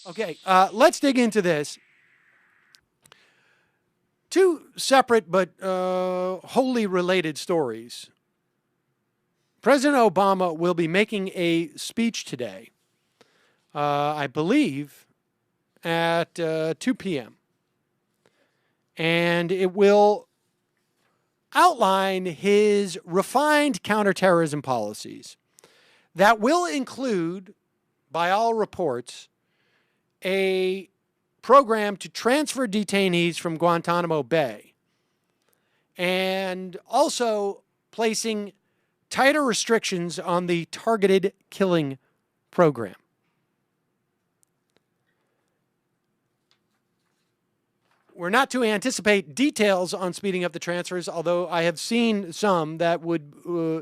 Okay, let's dig into this. Two separate but wholly related stories. President Obama will be making a speech today, I believe, at 2 p.m. And it will outline his refined counterterrorism policies that will include, by all reports, a program to transfer detainees from Guantanamo Bay and also placing tighter restrictions on the targeted killing program. We're not to anticipate details on speeding up the transfers, although I have seen some that would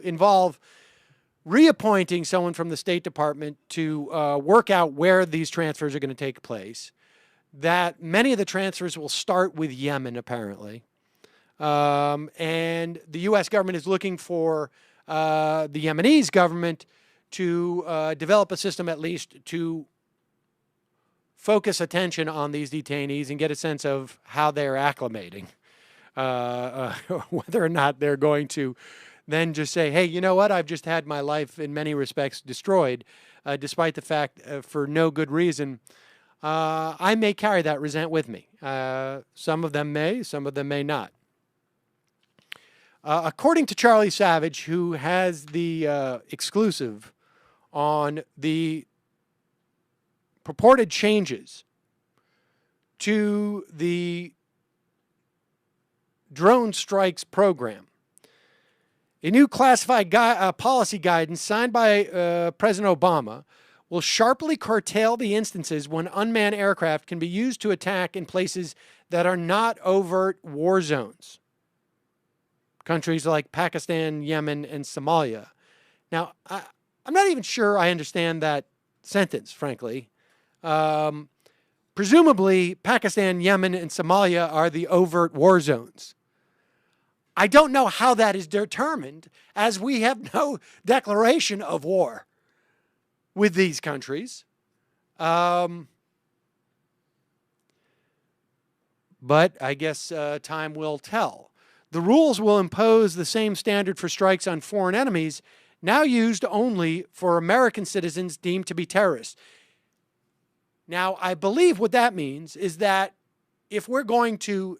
involve reappointing someone from the State Department to work out where these transfers are going to take place. That many of the transfers will start with Yemen, apparently. And the U.S. government is looking for the Yemenese government to develop a system at least to focus attention on these detainees and get a sense of how they're acclimating, whether or not they're going to then just say, hey, you know what, I've just had my life in many respects destroyed, despite the fact, for no good reason, I may carry that resent with me. Some of them may not. According to Charlie Savage, who has the exclusive on the purported changes to the drone strikes program, a new classified policy guidance signed by President Obama will sharply curtail the instances when unmanned aircraft can be used to attack in places that are not overt war zones. Countries like Pakistan, Yemen, and Somalia. Now, I'm not even sure I understand that sentence, frankly. Presumably, Pakistan, Yemen, and Somalia are the overt war zones. I don't know how that is determined, as we have no declaration of war with these countries. But I guess time will tell. The rules will impose the same standard for strikes on foreign enemies, now used only for American citizens deemed to be terrorists. Now, I believe what that means is that if we're going to,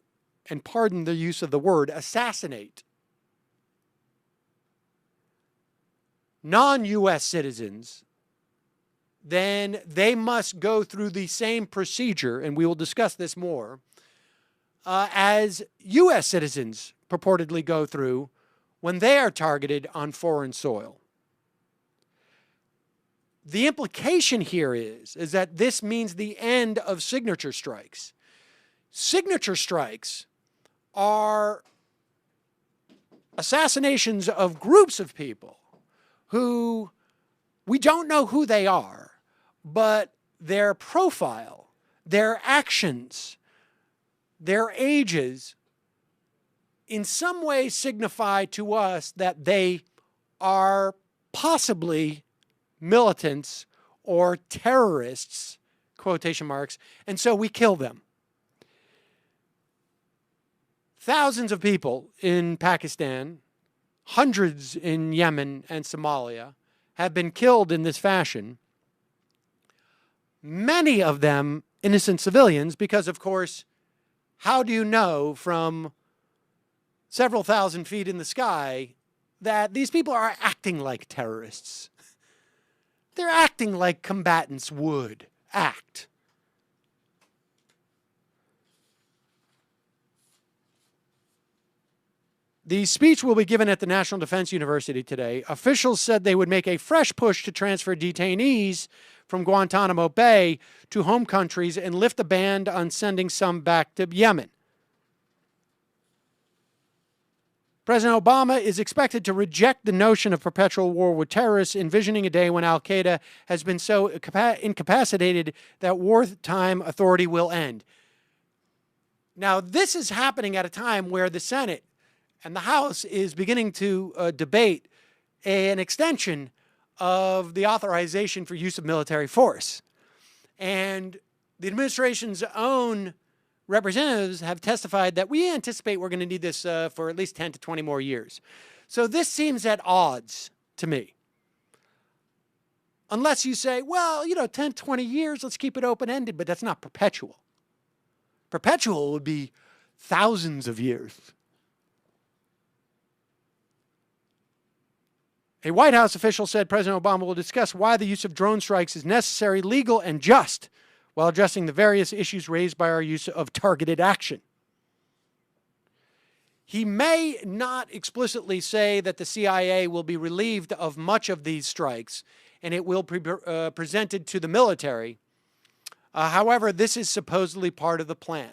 and pardon the use of the word, assassinate non-U.S. citizens, then they must go through the same procedure, and we will discuss this more, as U.S. citizens purportedly go through when they are targeted on foreign soil. The implication here is that this means the end of signature strikes. Signature strikes are assassinations of groups of people who we don't know who they are, but their profile, their actions, their ages in some way signify to us that they are possibly militants or terrorists, quotation marks, and so we kill them. Thousands of people in Pakistan, hundreds in Yemen and Somalia have been killed in this fashion. Many of them innocent civilians because, of course, how do you know from several thousand feet in the sky that these people are acting like terrorists? They're acting like combatants would act. The speech will be given at the National Defense University today. Officials said they would make a fresh push to transfer detainees from Guantanamo Bay to home countries and lift the ban on sending some back to Yemen. President Obama is expected to reject the notion of perpetual war with terrorists, envisioning a day when al-Qaeda has been so incapacitated that wartime authority will end. Now, this is happening at a time where the Senate and the House is beginning to debate an extension of the authorization for use of military force. And the administration's own representatives have testified that we anticipate we're going to need this for at least 10 to 20 more years. So this seems at odds to me. Unless you say, well, 10, 20 years, let's keep it open-ended, but that's not perpetual. Perpetual would be thousands of years. A White House official said President Obama will discuss why the use of drone strikes is necessary, legal, and just, while addressing the various issues raised by our use of targeted action. He may not explicitly say that the CIA will be relieved of much of these strikes and it will be presented to the military. However, this is supposedly part of the plan.